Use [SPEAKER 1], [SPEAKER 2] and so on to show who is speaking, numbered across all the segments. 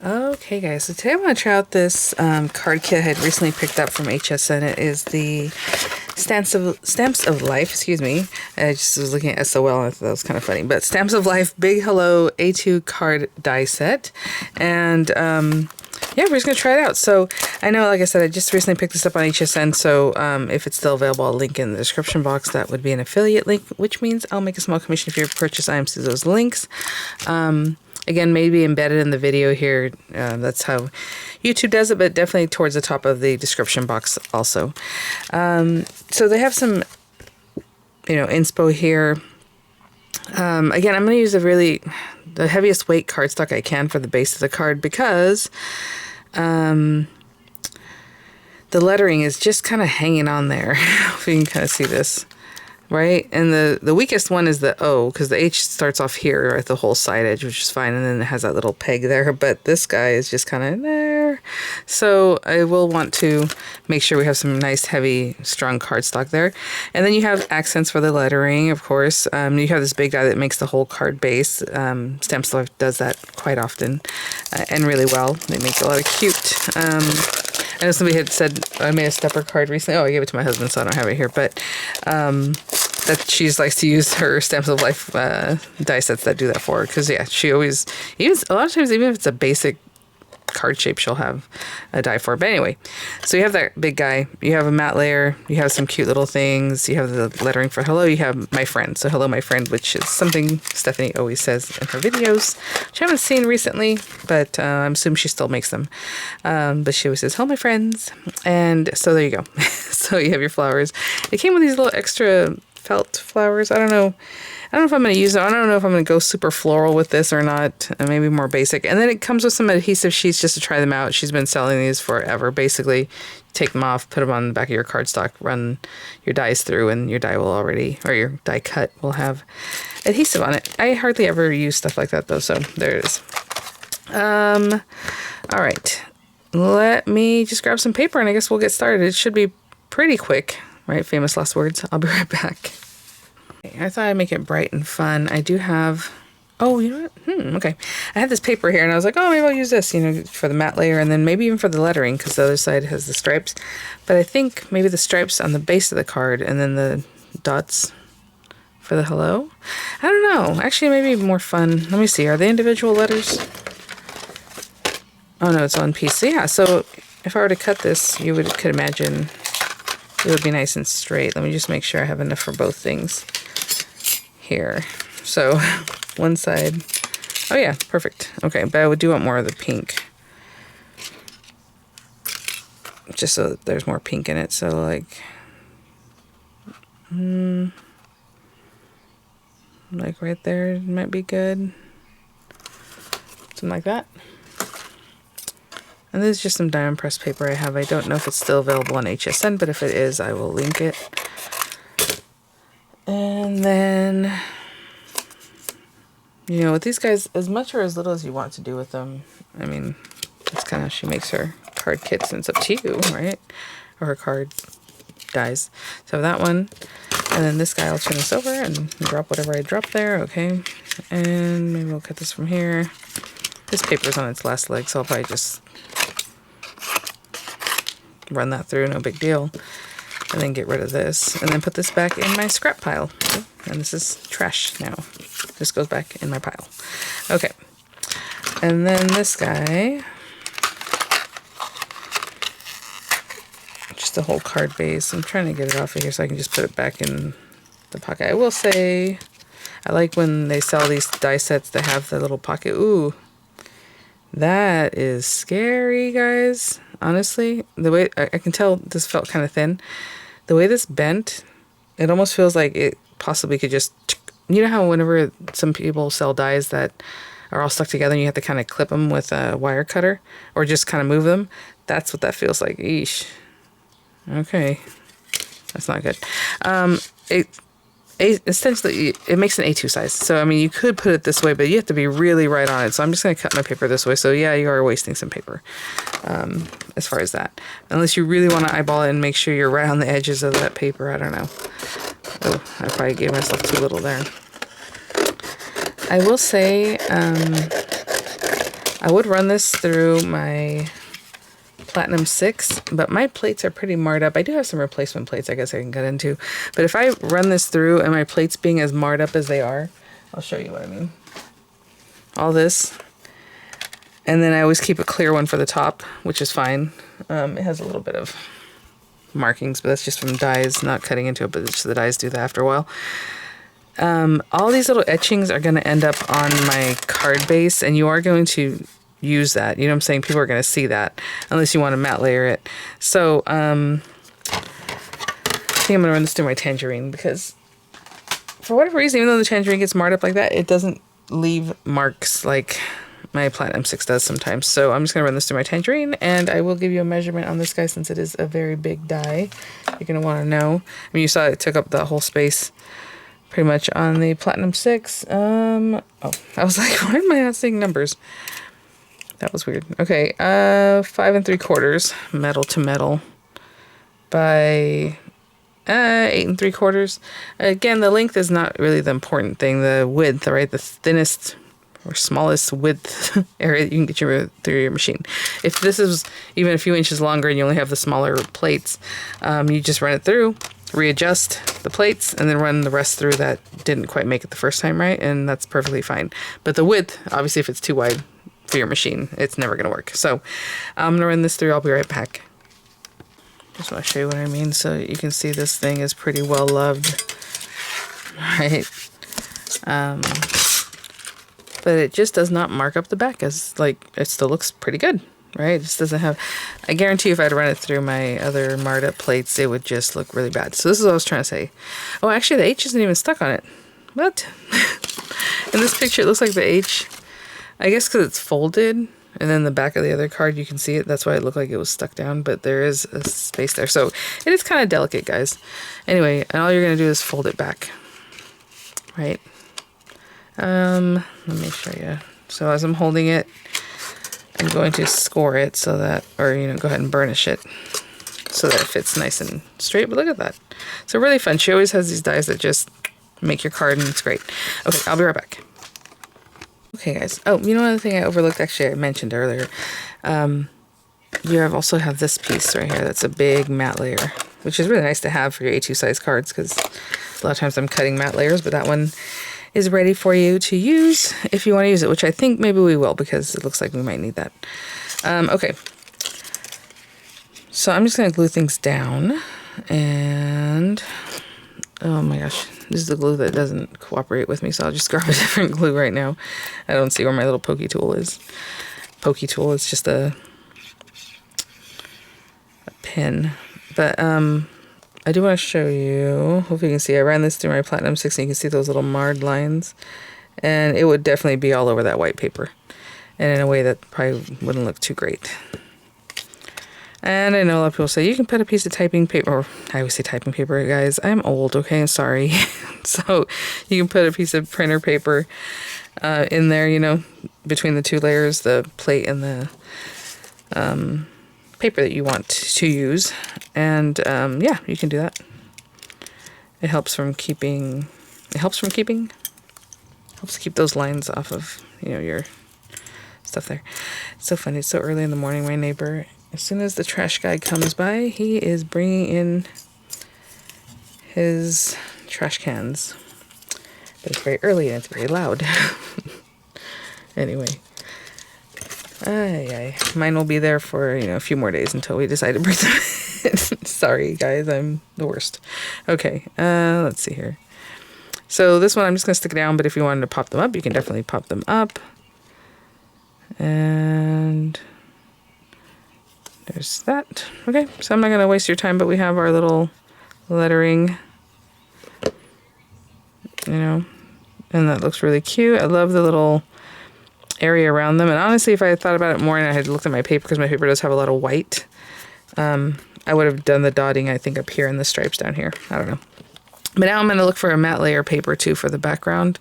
[SPEAKER 1] Okay guys, so today I want to try out this card kit I had recently picked up from HSN. It is the Stamps of Life, excuse me. I just was looking at SOL and I thought that was kind of funny. But Stamps of Life Big Hello A2 card die set. And yeah, we're just going to try it out. So I know, like I said, I just recently picked this up on HSN. So if it's still available, I'll link in the description box. That would be an affiliate link, which means I'll make a small commission if you purchase items through those links. Again, maybe embedded in the video here. That's how YouTube does it, but definitely towards the top of the description box also. So they have some, inspo here. Again, I'm going to use the heaviest weight cardstock I can for the base of the card because the lettering is just kind of hanging on there. If you can kind of see this. Right, and the weakest one is the O, because the H starts off here at the whole side edge, which is fine, and then it has that little peg there, but this guy is just kind of there. So I will want to make sure we have some nice, heavy, strong cardstock there. And then you have accents for the lettering, of course. You have this big die that makes the whole card base. Stamps of Life does that quite often, and really well. They make a lot of cute... I know somebody had said I made a stepper card recently. Oh, I gave it to my husband, so I don't have it here. But that she likes to use her Stamps of Life die sets that do that for her. Because, yeah, she always, even a lot of times, even if it's a basic card shape, she'll have a die for it. But anyway, so you have that big guy. You have a matte layer. You have some cute little things. You have the lettering for hello. You have my friend. So hello, my friend, which is something Stephanie always says in her videos, which I haven't seen recently, but I'm assuming she still makes them. But she always says, hello, my friends. And so there you go. So you have your flowers. It came with these little extra felt flowers. I don't know if I'm going to use it. I don't know if I'm going to go super floral with this or not. Maybe more basic. And then it comes with some adhesive sheets just to try them out. She's been selling these forever. Basically, take them off, put them on the back of your cardstock, run your dies through, and your die will already, or your die cut will have adhesive on it. I hardly ever use stuff like that though, so there it is. All right. Let me just grab some paper and I guess we'll get started. It should be pretty quick, right? Famous last words. I'll be right back. I thought I'd make it bright and fun. I do have, oh, you know what? Okay. I had this paper here and I was like, oh, maybe I'll use this, for the matte layer and then maybe even for the lettering because the other side has the stripes. But I think maybe the stripes on the base of the card and then the dots for the hello. I don't know. Actually, maybe more fun. Let me see. Are they individual letters? Oh, no, it's one piece. So, yeah. So if I were to cut this, you could imagine it would be nice and straight. Let me just make sure I have enough for both things. Here, so one side. Oh yeah, perfect. Okay, but I do want more of the pink, just so that there's more pink in it. So like right there might be good. Something like that. And this is just some diamond press paper I have. I don't know if it's still available on HSN, but if it is, I will link it. And then, with these guys, as much or as little as you want to do with them, I mean, that's kind of, she makes her card kits, and it's up to you, right? Or her card dies. So that one, and then this guy, I'll turn this over and drop whatever I drop there, okay? And maybe we'll cut this from here. This paper's on its last leg, so I'll probably just run that through, no big deal. And then get rid of this, and then put this back in my scrap pile. And this is trash now. This goes back in my pile. Okay. And then this guy, just a whole card base. I'm trying to get it off of here so I can just put it back in the pocket. I will say, I like when they sell these die sets that have the little pocket. Ooh, that is scary, guys. Honestly, the way I can tell this felt kind of thin. The way this bent, it almost feels like it possibly could just, how whenever some people sell dies that are all stuck together and you have to kind of clip them with a wire cutter or just kind of move them, that's what that feels like. Eesh. Okay. That's not good. Essentially, it makes an A2 size. So, I mean, you could put it this way, but you have to be really right on it. So I'm just going to cut my paper this way. So, yeah, you are wasting some paper as far as that. Unless you really want to eyeball it and make sure you're right on the edges of that paper. I don't know. Oh, I probably gave myself too little there. I will say I would run this through my Platinum 6, but my plates are pretty marred up. I do have some replacement plates I guess I can get into. But if I run this through and my plates being as marred up as they are, I'll show you what I mean. All this. And then I always keep a clear one for the top, which is fine. It has a little bit of markings, but that's just from dyes, not cutting into it, but just the dyes do that after a while. All these little etchings are going to end up on my card base, and you are going to use that. You know what I'm saying? People are going to see that unless you want to matte layer it. So I think I'm going to run this through my tangerine because for whatever reason, even though the tangerine gets marred up like that, it doesn't leave marks like my Platinum 6 does sometimes. So I'm just going to run this through my tangerine, and I will give you a measurement on this guy since it is a very big die. You're going to want to know. I mean, you saw it took up the whole space pretty much on the Platinum 6. Oh, I was like, why am I not seeing numbers? That was weird. Okay, 5 3/4 metal to metal by 8 3/4. Again, the length is not really the important thing. The width, right? The thinnest or smallest width area that you can get through your machine. If this is even a few inches longer and you only have the smaller plates, you just run it through, readjust the plates, and then run the rest through that didn't quite make it the first time right, and that's perfectly fine. But the width, obviously, if it's too wide for your machine, it's never going to work. So I'm going to run this through. I'll be right back. Just want to show you what I mean so you can see this thing is pretty well loved, right? But it just does not mark up the back as, like, it still looks pretty good, right? It just doesn't have, I guarantee you if I'd run it through my other marred up plates, it would just look really bad. So this is what I was trying to say. Oh, actually the H isn't even stuck on it. What? In this picture it looks like the H, I guess because it's folded, and then the back of the other card you can see it. That's why it looked like it was stuck down, but there is a space there. So it is kind of delicate, guys. Anyway, and all you're going to do is fold it back, right? Let me show you. So as I'm holding it, I'm going to score it so that, or, you know, go ahead and burnish it so that it fits nice and straight. But look at that. So really fun. She always has these dies that just make your card, and it's great. Okay, I'll be right back. Okay, guys. Oh, you know, another thing I overlooked, actually, I mentioned earlier. You also have this piece right here. That's a big matte layer, which is really nice to have for your A2 size cards because a lot of times I'm cutting matte layers, but that one is ready for you to use if you want to use it, which I think maybe we will because it looks like we might need that. Okay. So I'm just going to glue things down, and oh my gosh, this is the glue that doesn't cooperate with me, so I'll just grab a different glue right now. I don't see where my little pokey tool is. Pokey tool is just a pin. But I do want to show you, hopefully you can see, I ran this through my Platinum 6 and you can see those little marred lines. And it would definitely be all over that white paper. And in a way that probably wouldn't look too great. And I know a lot of people say, you can put a piece of typing paper, or I always say typing paper, guys. I'm old, okay? I'm sorry. So you can put a piece of printer paper in there, you know, between the two layers, the plate and the paper that you want to use. And yeah, you can do that. It helps keep those lines off of, you know, your stuff there. It's so funny. It's so early in the morning. My neighbor, as soon as the trash guy comes by, he is bringing in his trash cans. But it's very early and it's very loud. Anyway. Mine will be there for, you know, a few more days until we decide to bring them in. Sorry, guys. I'm the worst. Okay. Let's see here. So this one I'm just going to stick it down, but if you wanted to pop them up, you can definitely pop them up. And there's that. Okay, so I'm not going to waste your time, but we have our little lettering, you know, and that looks really cute. I love the little area around them. And honestly, if I had thought about it more and I had looked at my paper, because my paper does have a lot of white, I would have done the dotting, I think, up here and the stripes down here. I don't know. But now I'm going to look for a matte layer paper, too, for the background.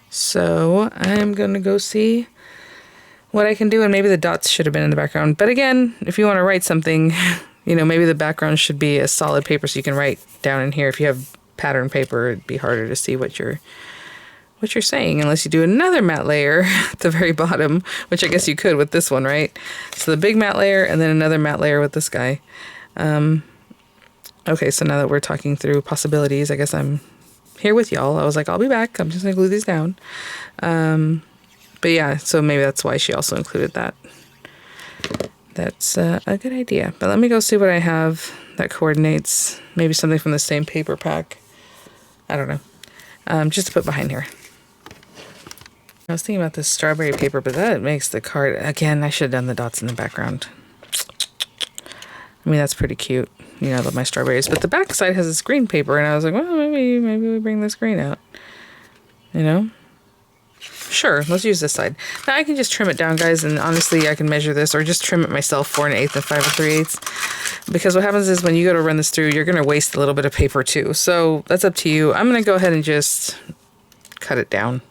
[SPEAKER 1] So I'm going to go see what I can do, and maybe the dots should have been in the background. But again, if you want to write something, you know, maybe the background should be a solid paper so you can write down in here. If you have pattern paper, it'd be harder to see what you're what you're saying, unless you do another matte layer at the very bottom, which I guess you could with this one, right? So the big matte layer and then another matte layer with this guy. Okay, so now that we're talking through possibilities, I guess I'm here with y'all. I was like, I'll be back. I'm just gonna glue these down. But yeah, so maybe that's why she also included that. That's a good idea. But let me go see what I have that coordinates. Maybe something from the same paper pack. I don't know. Just to put behind here. I was thinking about this strawberry paper, but that makes the card... Again, I should have done the dots in the background. I mean, that's pretty cute. You know, I love my strawberries. But the back side has this green paper, and I was like, well, maybe we bring this green out. You know? Sure, let's use this side. Now I can just trim it down, guys, and honestly I can measure this or just trim it myself 4 1/8 and 5 3/8. Because what happens is when you go to run this through, you're going to waste a little bit of paper too. So that's up to you. I'm going to go ahead and just cut it down.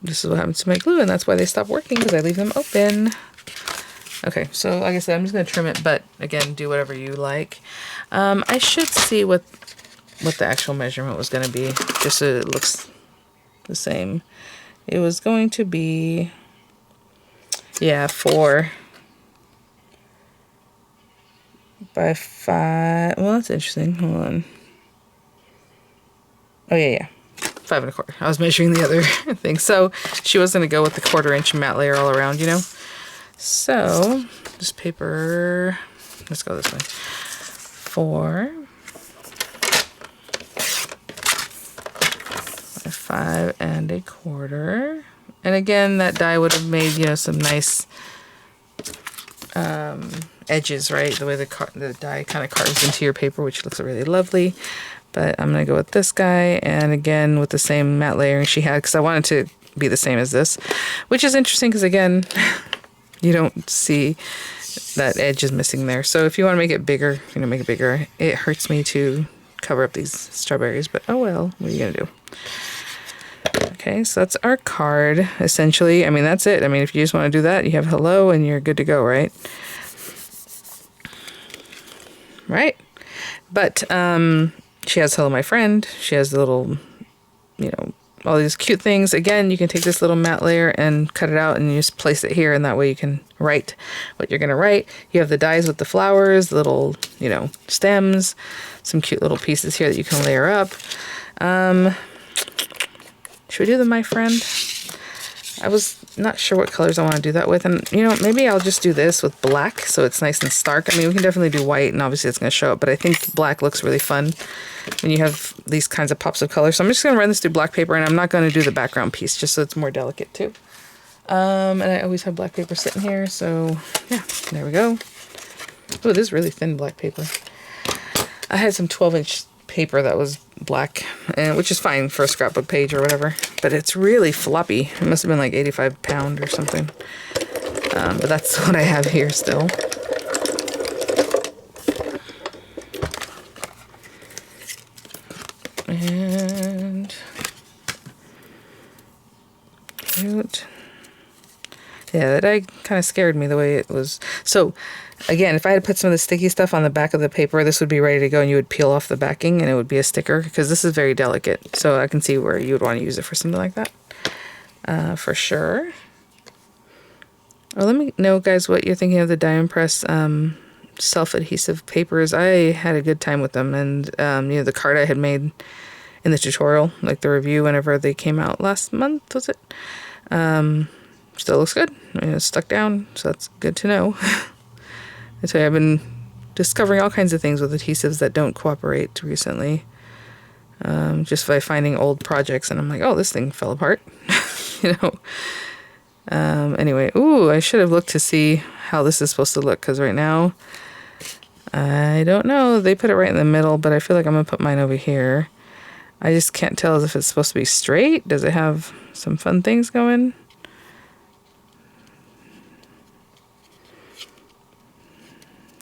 [SPEAKER 1] This is what happens to my glue, and that's why they stop working, because I leave them open. Okay, so like I said, I'm just going to trim it, but again, do whatever you like. I should see what the actual measurement was going to be, just so it looks the same. It was going to be, yeah, 4 by 5. Well, that's interesting. Hold on. Oh yeah, 5 1/4. I was measuring the other thing. So she was going to go with the 1/4 inch matte layer all around, you know. So this paper, let's go this way. 4 5 1/4, and again that die would have made, you know, some nice edges, right? The way the die kind of carves into your paper, which looks really lovely. But I'm gonna go with this guy, and again with the same matte layering she had, because I wanted to be the same as this, which is interesting because again you don't see that edge is missing there. So if you want to make it bigger, you know, make it bigger. It hurts me to cover up these strawberries, but oh well, what are you gonna do? Okay, so that's our card, essentially. I mean, that's it. I mean, if you just want to do that, you have hello and you're good to go, right? Right? But she has hello, my friend. She has the little, you know, all these cute things. Again, you can take this little matte layer and cut it out and you just place it here, and that way you can write what you're going to write. You have the dies with the flowers, the little, you know, stems, some cute little pieces here that you can layer up. Should we do the my friend? I was not sure what colors I want to do that with, and you know, maybe I'll just do this with black so it's nice and stark. I mean, we can definitely do white, and obviously it's going to show up, but I think black looks really fun when you have these kinds of pops of color. So I'm just going to run this through black paper, and I'm not going to do the background piece just so it's more delicate too. And I always have black paper sitting here, so yeah, there we go. Oh, this is really thin black paper. I had some 12-inch paper that was black, which is fine for a scrapbook page or whatever, but it's really floppy. It must have been like 85 pound or something, but that's what I have here still. And cute. Yeah, that kind of scared me the way it was. So again, if I had put some of the sticky stuff on the back of the paper, this would be ready to go, and you would peel off the backing and it would be a sticker, because this is very delicate. So I can see where you would want to use it for something like that, for sure. Well, let me know, guys, what you're thinking of the Diamond Press self-adhesive papers. I had a good time with them, and you know, the card I had made in the tutorial, like the review whenever they came out last month, was it? Still looks good. I mean, it's stuck down, so that's good to know. And so I've been discovering all kinds of things with adhesives that don't cooperate recently, just by finding old projects, and I'm like, oh, this thing fell apart. You know. Anyway, ooh, I should have looked to see how this is supposed to look, because right now I don't know. They put it right in the middle, but I feel like I'm gonna put mine over here. I just can't tell if it's supposed to be straight. Does it have some fun things going?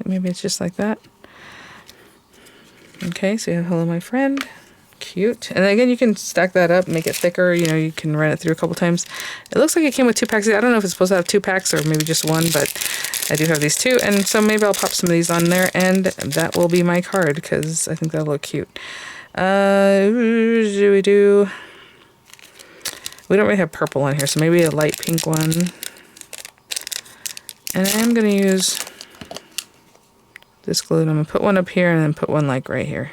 [SPEAKER 1] Maybe it's just like that. Okay, so you have hello, my friend. Cute. And again, you can stack that up, make it thicker. You know, you can run it through a couple times. It looks like it came with 2 packs. I don't know if it's supposed to have 2 packs or maybe just 1, but I do have these 2. And so maybe I'll pop some of these on there, and that will be my card, because I think that'll look cute. We do... We don't really have purple on here, so maybe a light pink one. And I am going to use this glue. I'm going to put one up here and then put one like right here.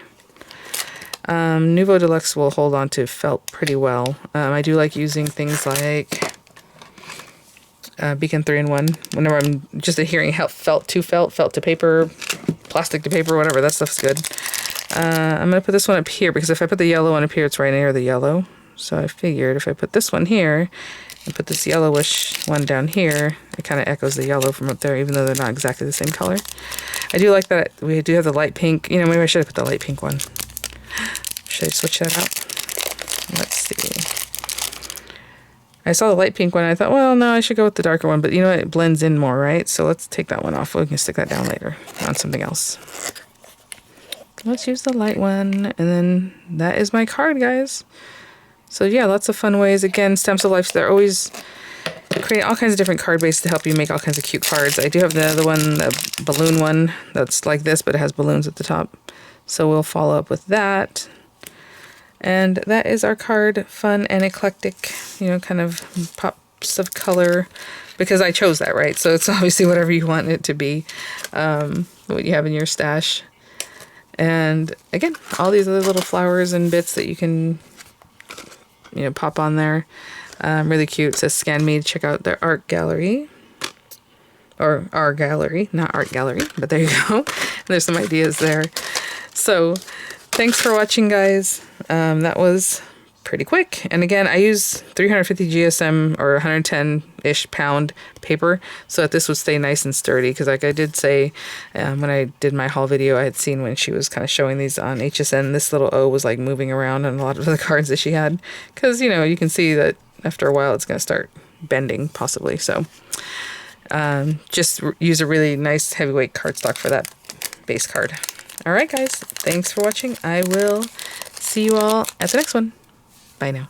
[SPEAKER 1] Nouveau Deluxe will hold on to felt pretty well. I do like using things like Beacon 3-in-1 whenever I'm just adhering felt to paper, plastic to paper, whatever. That stuff's good. I'm going to put this one up here because if I put the yellow one up here, it's right near the yellow. So I figured if I put this one here and put this yellowish one down here, it kind of echoes the yellow from up there, even though they're not exactly the same color. I do like that we do have the light pink. You know, maybe I should have put the light pink one. Should I switch that out? Let's see. I saw the light pink one. I thought, well, no, I should go with the darker one. But you know what? It blends in more, right? So let's take that one off. We can stick that down later on something else. Let's use the light one. And then that is my card, guys. So yeah, lots of fun ways. Again, Stamps of Life, they're always creating all kinds of different card bases to help you make all kinds of cute cards. I do have the other one, the balloon one, that's like this, but it has balloons at the top. So we'll follow up with that. And that is our card, fun and eclectic, you know, kind of pops of color, because I chose that, right? So it's obviously whatever you want it to be, what you have in your stash. And again, all these other little flowers and bits that you can, you know, pop on there. Really cute. It says Scan Me to check out their art gallery. Or our gallery, not art gallery, but there you go. There's some ideas there. So thanks for watching, guys. That was pretty quick. And again, I use 350 GSM or 110-ish pound paper so that this would stay nice and sturdy. Because like I did say when I did my haul video, I had seen when she was kind of showing these on HSN, this little O was like moving around on a lot of the cards that she had. Because, you know, you can see that after a while it's going to start bending possibly. So just use a really nice heavyweight cardstock for that base card. All right, guys. Thanks for watching. I will see you all at the next one. Bye now.